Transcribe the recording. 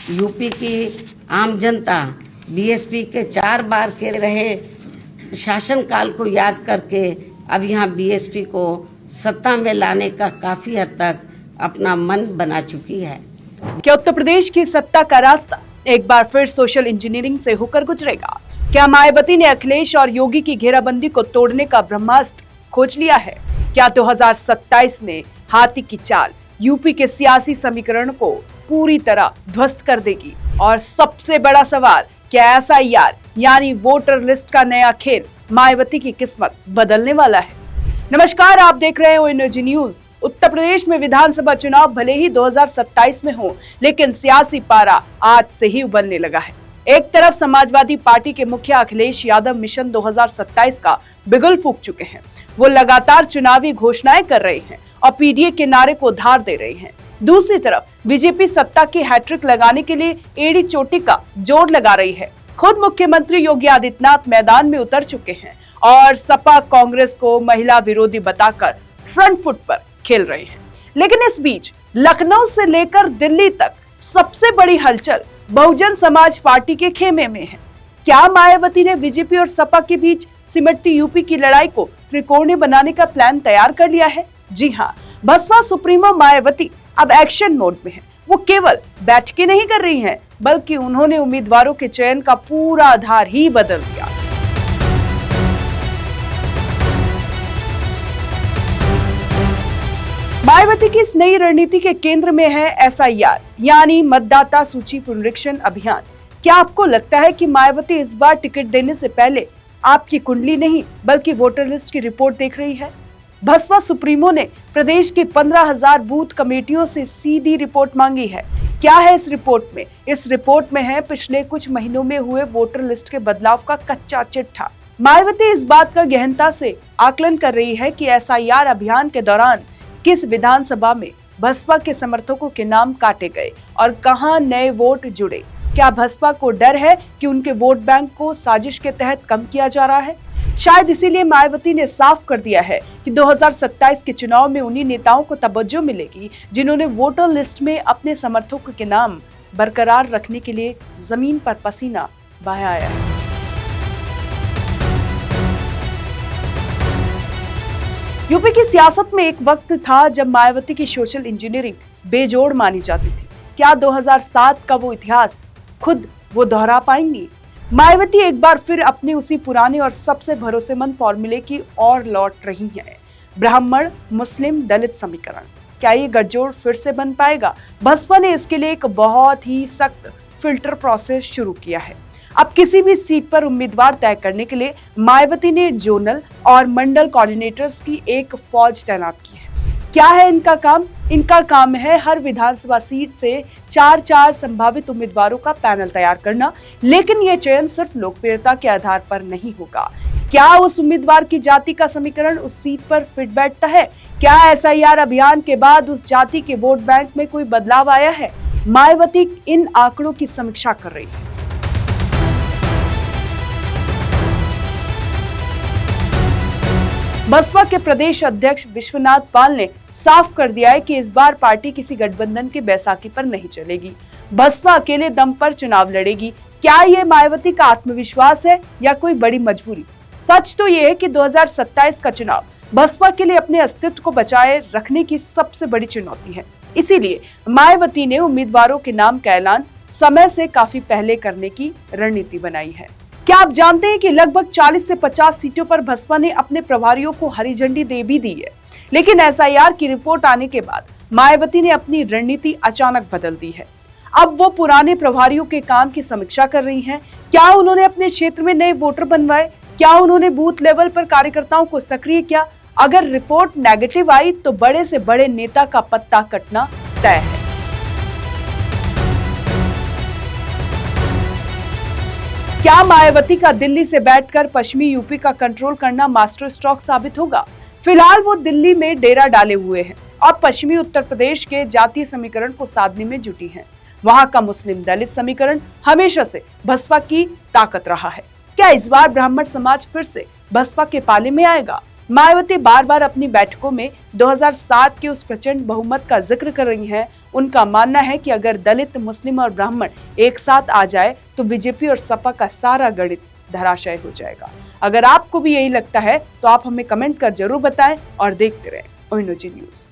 UP की आम जनता BSP के 4 बार के रहे शासनकाल को याद करके अब यहाँ बीएसपी को सत्ता में लाने का काफी हद तक अपना मन बना चुकी है। क्या उत्तर प्रदेश की सत्ता का रास्ता एक बार फिर सोशल इंजीनियरिंग से होकर गुजरेगा? क्या मायावती ने अखिलेश और योगी की घेराबंदी को तोड़ने का ब्रह्मास्त्र खोज लिया है? क्या 2027 में हाथी की चाल यूपी के सियासी समीकरण को पूरी तरह ध्वस्त कर देगी? और सबसे बड़ा सवाल, क्या एसआईआर यानी वोटर लिस्ट का नया खेल मायावती की किस्मत बदलने वाला है? नमस्कार, आप देख रहे हो एनर्जी न्यूज। उत्तर प्रदेश में विधानसभा चुनाव भले ही 2027 में हो, लेकिन सियासी पारा आज से ही उबलने लगा है। एक तरफ समाजवादी पार्टी के मुखिया अखिलेश यादव मिशन 2027 का बिगुल फूंक चुके हैं। वो लगातार चुनावी घोषणाएं कर रहे हैं और पीडीए के नारे को धार दे रहे हैं। दूसरी तरफ बीजेपी सत्ता की हैट्रिक लगाने के लिए एड़ी चोटी का जोर लगा रही है। खुद मुख्यमंत्री योगी आदित्यनाथ मैदान में उतर चुके हैं और सपा कांग्रेस को महिला विरोधी बताकर फ्रंट फुट पर खेल रहे हैं। लेकिन इस बीच लखनऊ से लेकर दिल्ली तक सबसे बड़ी हलचल बहुजन समाज पार्टी के खेमे में है। क्या मायावती ने बीजेपी और सपा के बीच सिमटती यूपी की लड़ाई को त्रिकोणीय बनाने का प्लान तैयार कर लिया है? जी हाँ, बसपा सुप्रीमो मायावती अब एक्शन मोड में है। वो केवल बैठकें नहीं कर रही हैं, बल्कि उन्होंने उम्मीदवारों के चयन का पूरा आधार ही बदल दिया। मायावती की इस नई रणनीति के केंद्र में है एसआईआर यानी मतदाता सूची पुनरीक्षण अभियान। क्या आपको लगता है कि मायावती इस बार टिकट देने से पहले आपकी कुंडली नहीं बल्कि वोटर लिस्ट की रिपोर्ट देख रही है? बसपा सुप्रीमो ने प्रदेश की 15,000 बूथ कमेटियों से सीधी रिपोर्ट मांगी है। क्या है इस रिपोर्ट में? इस रिपोर्ट में है पिछले कुछ महीनों में हुए वोटर लिस्ट के बदलाव का कच्चा चिट्ठा। मायावती इस बात का गहनता से आकलन कर रही है कि एसआईआर अभियान के दौरान किस विधानसभा में बसपा के समर्थकों के नाम काटे गए और कहां नए वोट जुड़े। क्या बसपा को डर है कि उनके वोट बैंक को साजिश के तहत कम किया जा रहा है? शायद इसीलिए मायावती ने साफ कर दिया है कि 2027 के चुनाव में उन्हीं नेताओं को तवज्जो मिलेगी जिन्होंने वोटर लिस्ट में अपने समर्थकों के नाम बरकरार रखने के लिए जमीन पर पसीना बहाया है। यूपी की सियासत में एक वक्त था जब मायावती की सोशल इंजीनियरिंग बेजोड़ मानी जाती थी। क्या 2007 का वो इतिहास खुद वो दोहरा पाएंगी? मायावती एक बार फिर अपने उसी पुराने और सबसे भरोसेमंद फॉर्मूले की ओर लौट रही हैं। ब्राह्मण मुस्लिम दलित समीकरण। क्या ये गठजोड़ फिर से बन पाएगा? बसपा ने इसके लिए एक बहुत ही सख्त फिल्टर प्रोसेस शुरू किया है। अब किसी भी सीट पर उम्मीदवार तय करने के लिए मायावती ने जोनल और मंडल कोऑर्डिनेटर्स की एक फौज तैनात की है। क्या है इनका काम? इनका काम है हर विधानसभा सीट से 4 संभावित उम्मीदवारों का पैनल तैयार करना, लेकिन यह चयन सिर्फ लोकप्रियता के आधार पर नहीं होगा। क्या उस उम्मीदवार की जाति का समीकरण उस सीट पर फिट बैठता है? क्या एसआईआर अभियान के बाद उस जाति के वोट बैंक में कोई बदलाव आया है? मायावती इन आंकड़ों की समीक्षा कर रही है। बसपा के प्रदेश अध्यक्ष विश्वनाथ पाल ने साफ कर दिया है कि इस बार पार्टी किसी गठबंधन की बैसाखी पर नहीं चलेगी। बसपा अकेले दम पर चुनाव लड़ेगी। क्या ये मायावती का आत्मविश्वास है या कोई बड़ी मजबूरी? सच तो ये है कि 2027 का चुनाव बसपा के लिए अपने अस्तित्व को बचाए रखने की सबसे बड़ी चुनौती है। इसीलिए मायावती ने उम्मीदवारों के नाम का ऐलान समय से काफी पहले करने की रणनीति बनाई है। क्या आप जानते हैं कि लगभग 40 से 50 सीटों पर बसपा ने अपने प्रभारियों को हरी झंडी दे भी दी है, लेकिन एसआईआर की रिपोर्ट आने के बाद मायावती ने अपनी रणनीति अचानक बदल दी है। अब वो पुराने प्रभारियों के काम की समीक्षा कर रही हैं। क्या उन्होंने अपने क्षेत्र में नए वोटर बनवाए? क्या उन्होंने बूथ लेवल पर कार्यकर्ताओं को सक्रिय किया? अगर रिपोर्ट नेगेटिव आई तो बड़े से बड़े नेता का पत्ता कटना तय है। क्या मायावती का दिल्ली से बैठकर पश्चिमी यूपी का कंट्रोल करना मास्टर स्ट्रोक साबित होगा? फिलहाल वो दिल्ली में डेरा डाले हुए हैं और पश्चिमी उत्तर प्रदेश के जातीय समीकरण को साधने में जुटी हैं। वहां का मुस्लिम दलित समीकरण हमेशा से बसपा की ताकत रहा है। क्या इस बार ब्राह्मण समाज फिर से बसपा के पाले में आएगा? मायावती बार बार अपनी बैठकों में 2007 के उस प्रचंड बहुमत का जिक्र कर रही हैं। उनका मानना है कि अगर दलित, मुस्लिम और ब्राह्मण एक साथ आ जाए तो बीजेपी और सपा का सारा गणित धराशायी हो जाएगा। अगर आपको भी यही लगता है तो आप हमें कमेंट कर जरूर बताएं और देखते रहें ONG न्यूज।